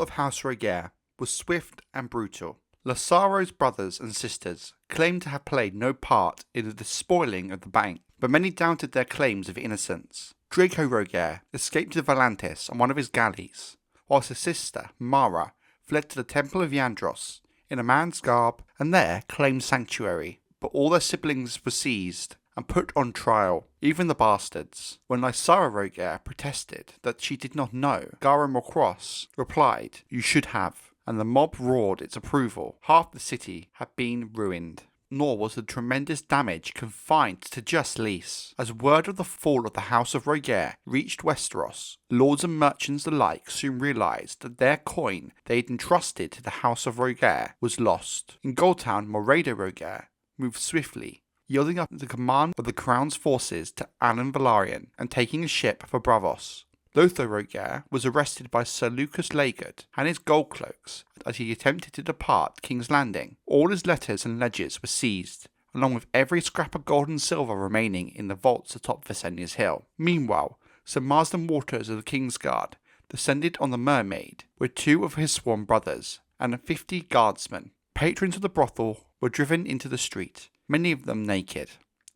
of House Rogaur was swift and brutal. Lasaro's brothers and sisters claimed to have played no part in the despoiling of the bank, but many doubted their claims of innocence. Draco Rogaur escaped to Volantis on one of his galleys, whilst his sister, Mara, fled to the Temple of Yandros in a man's garb and there claimed sanctuary. But all their siblings were seized and put on trial, even the bastards. When Lysara Rogaur protested that she did not know, Gara Morcross replied, "You should have," and the mob roared its approval. Half the city had been ruined. Nor was the tremendous damage confined to just Lys. As word of the fall of the House of Rogaur reached Westeros, lords and merchants alike soon realised that their coin they had entrusted to the House of Rogaur was lost. In Goldtown, Morado Rogaur moved swiftly, yielding up the command of the Crown's forces to Alan Velaryon and taking a ship for Braavos. Lothar Rogaur was arrested by Sir Lucas Legard and his gold cloaks as he attempted to depart King's Landing. All his letters and ledgers were seized, along with every scrap of gold and silver remaining in the vaults atop Visenya's Hill. Meanwhile, Sir Marsden Waters of the Kingsguard descended on the Mermaid with 2 of his sworn brothers and 50 guardsmen. Patrons of the brothel were driven into the street, many of them naked.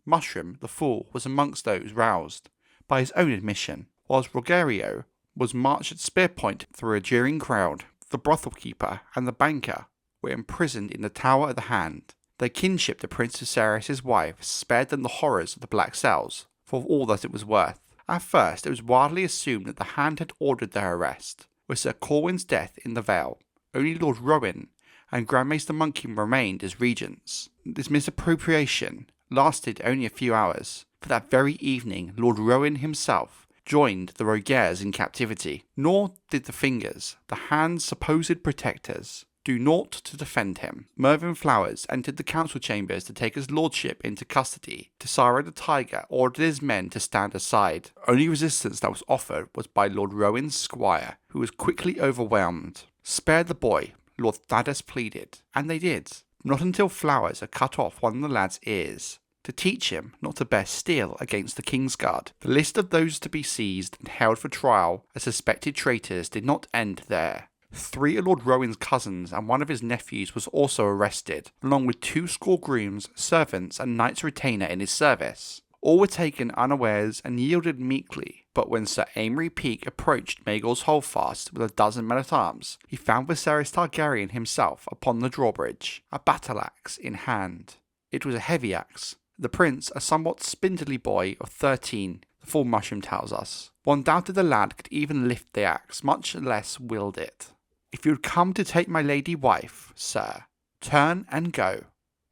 Mushroom, the fool, was amongst those roused, by his own admission, whilst Rogerio was marched at spear point through a jeering crowd. The brothel keeper and the banker were imprisoned in the Tower of the Hand. Their kinship to Prince Viserys' wife spared them the horrors of the black cells, for all that it was worth. At first, it was widely assumed that the Hand had ordered their arrest, with Sir Corwyn's death in the Vale. Only Lord Rowan and Grand Maester Munkun remained as regents. This misappropriation lasted only a few hours, for that very evening Lord Rowan himself joined the Rogaurs in captivity. Nor did the Fingers, the Hand's supposed protectors, do naught to defend him. Mervyn Flowers entered the council chambers to take his lordship into custody. Tessaro the Tiger ordered his men to stand aside. Only resistance that was offered was by Lord Rowan's squire, who was quickly overwhelmed. "Spare the boy," Lord Thaddeus pleaded, and they did. Not until Flowers had cut off one of the lad's ears, to teach him not to bear steel against the Kingsguard. The list of those to be seized and held for trial as suspected traitors did not end there. 3 of Lord Rowan's cousins and one of his nephews was also arrested, along with 2 grooms, servants, and knights retainer in his service. All were taken unawares and yielded meekly, but when Sir Amory Peake approached Maegor's holdfast with a dozen men-at-arms, he found Viserys Targaryen himself upon the drawbridge, a battle-axe in hand. It was a heavy axe. The prince, a somewhat spindly boy of 13, the full Mushroom tells us. One doubted the lad could even lift the axe, much less wield it. "If you had come to take my lady wife, sir, turn and go,"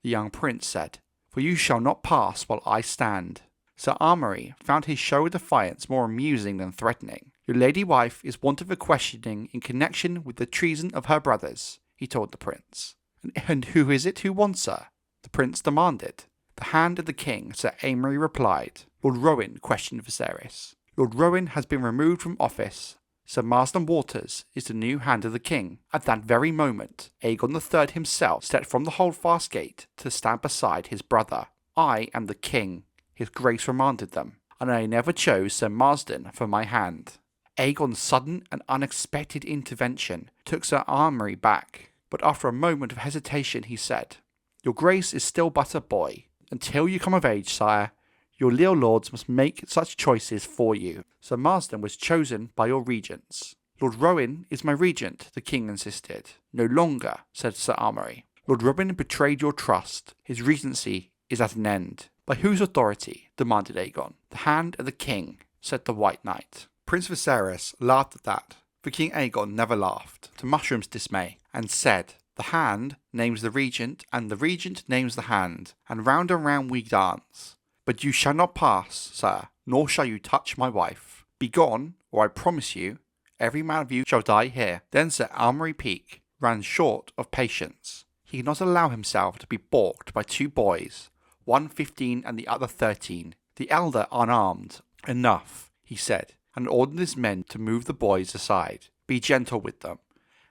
the young prince said, "for you shall not pass while I stand." Sir Amory found his show of defiance more amusing than threatening. "Your lady wife is wanted for questioning in connection with the treason of her brothers," he told the prince. And who is it who wants her?" the prince demanded. "The Hand of the King," Sir Amory replied. Lord Rowan questioned Viserys. "Lord Rowan has been removed from office. Sir Marsden Waters is the new Hand of the King." At that very moment, Aegon III himself stepped from the holdfast gate to stand beside his brother. "I am the King," his grace reminded them, "and I never chose Sir Marsden for my hand." Aegon's sudden and unexpected intervention took Sir Amory back, but after a moment of hesitation he said, "Your grace is still but a boy. Until you come of age, sire, your liege lords must make such choices for you. Sir Marsden was chosen by your regents." "Lord Rowan is my regent," the king insisted. "No longer," said Sir Amory. "Lord Rowan betrayed your trust. His regency is at an end." "By whose authority?" demanded Aegon. "The Hand of the King," said the White Knight. Prince Viserys laughed at that, for King Aegon never laughed, to Mushroom's dismay, and said, "The Hand names the regent, and the regent names the Hand, and round we dance. But you shall not pass, sir, nor shall you touch my wife. Begone, or I promise you, every man of you shall die here." Then Sir Amory Peake ran short of patience. He could not allow himself to be balked by 2 boys, one 15 and the other 13, the elder unarmed. "Enough," he said, and ordered his men to move the boys aside. "Be gentle with them,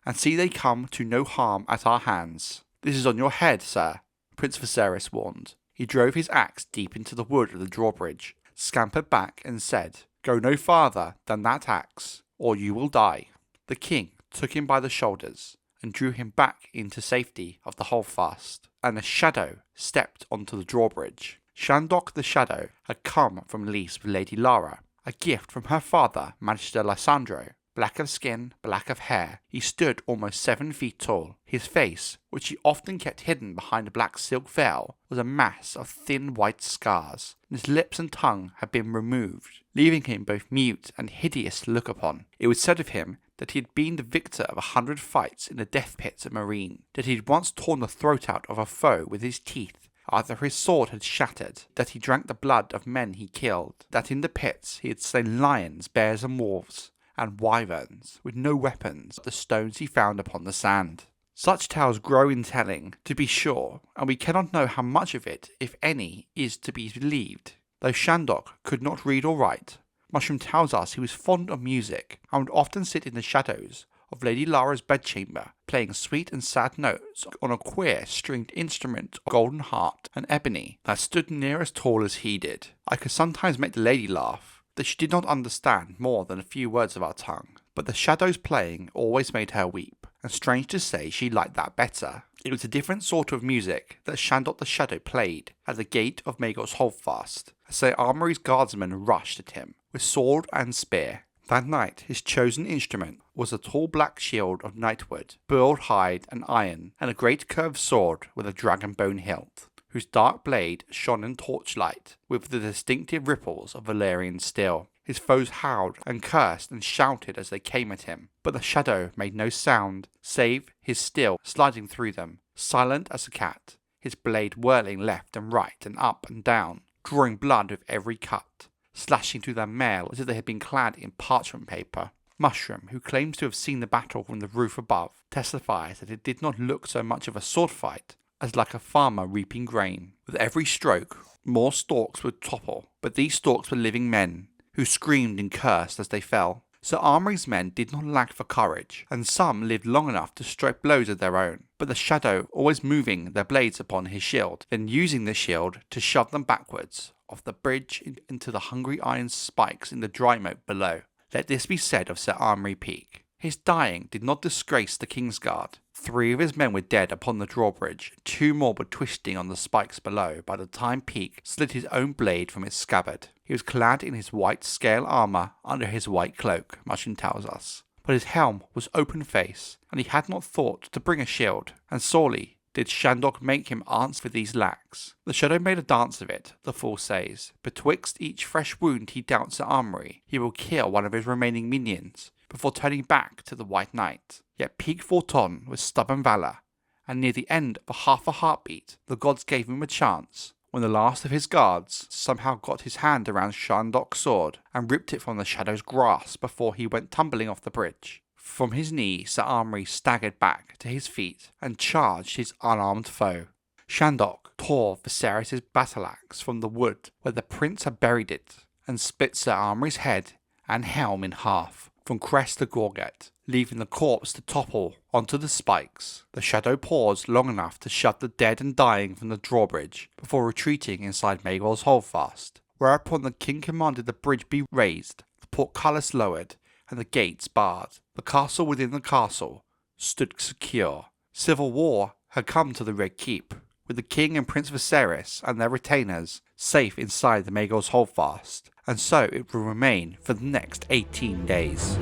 and see they come to no harm at our hands." "This is on your head, sir," Prince Viserys warned. He drove his axe deep into the wood of the drawbridge, scampered back, and said, "Go no farther than that axe, or you will die." The king took him by the shoulders and drew him back into safety of the holdfast, and the Shadow stepped onto the drawbridge. Shandok the Shadow had come from lease with Lady Lara, a gift from her father, Magister Lysandro. Black of skin, black of hair, he stood almost 7 feet tall. His face, which he often kept hidden behind a black silk veil, was a mass of thin white scars, and his lips and tongue had been removed, leaving him both mute and hideous to look upon. It was said of him that he had been the victor of 100 fights in the death pits of Marine, that he had once torn the throat out of a foe with his teeth after his sword had shattered, that he drank the blood of men he killed, that in the pits he had slain lions, bears and wolves, and wyverns, with no weapons but the stones he found upon the sand. Such tales grow in telling, to be sure, and we cannot know how much of it, if any, is to be believed. Though Shandok could not read or write, Mushroom tells us he was fond of music, and would often sit in the shadows of Lady Lara's bedchamber, playing sweet and sad notes on a queer stringed instrument of golden heart and ebony that stood near as tall as he did. I could sometimes make the lady laugh, that she did not understand more than a few words of our tongue, but the Shadow's playing always made her weep, and strange to say she liked that better. It was a different sort of music that Shandok the Shadow played at the gate of Maegor's holdfast, as Sir Armory's guardsmen rushed at him with sword and spear. That night his chosen instrument was a tall black shield of nightwood, burled hide and iron, and a great curved sword with a dragon bone hilt, whose dark blade shone in torchlight with the distinctive ripples of Valyrian steel. His foes howled and cursed and shouted as they came at him, but the Shadow made no sound, save his steel sliding through them, silent as a cat, his blade whirling left and right and up and down, drawing blood with every cut, slashing through their mail as if they had been clad in parchment paper. Mushroom, who claims to have seen the battle from the roof above, testifies that it did not look so much of a sword fight as like a farmer reaping grain. With every stroke, more stalks would topple, but these stalks were living men, who screamed and cursed as they fell. Sir Armory's men did not lack for courage, and some lived long enough to strike blows of their own, but the Shadow always moving their blades upon his shield, then using the shield to shove them backwards off the bridge into the hungry iron spikes in the dry moat below. Let this be said of Sir Armory Peake. His dying did not disgrace the KingsGuard. 3 of his men were dead upon the drawbridge, 2 more were twisting on the spikes below by the time Peake slid his own blade from its scabbard. He was clad in his white scale armour under his white cloak, Mushroom tells us, but his helm was open face, and he had not thought to bring a shield, and sorely did Shandok make him answer for these lacks. The Shadow made a dance of it, the fool says. Betwixt each fresh wound he dealt Sir Armory, he will kill one of his remaining minions, before turning back to the White Knight. Yet Peake fought on with stubborn valour, and near the end of half a heartbeat, the gods gave him a chance, when the last of his guards somehow got his hand around Shandok's sword and ripped it from the Shadow's grasp before he went tumbling off the bridge. From his knee, Sir Armory staggered back to his feet and charged his unarmed foe. Shandok tore Viserys' battle-axe from the wood where the prince had buried it, and split Sir Armory's head and helm in half, from crest to gorget, leaving the corpse to topple onto the spikes. The Shadow paused long enough to shove the dead and dying from the drawbridge before retreating inside Maegor's holdfast, whereupon the king commanded the bridge be raised, the portcullis lowered, and the gates barred. The castle within the castle stood secure. Civil war had come to the Red Keep, with the king and Prince Viserys and their retainers safe inside the Maegor's holdfast, and so it will remain for the next 18 days.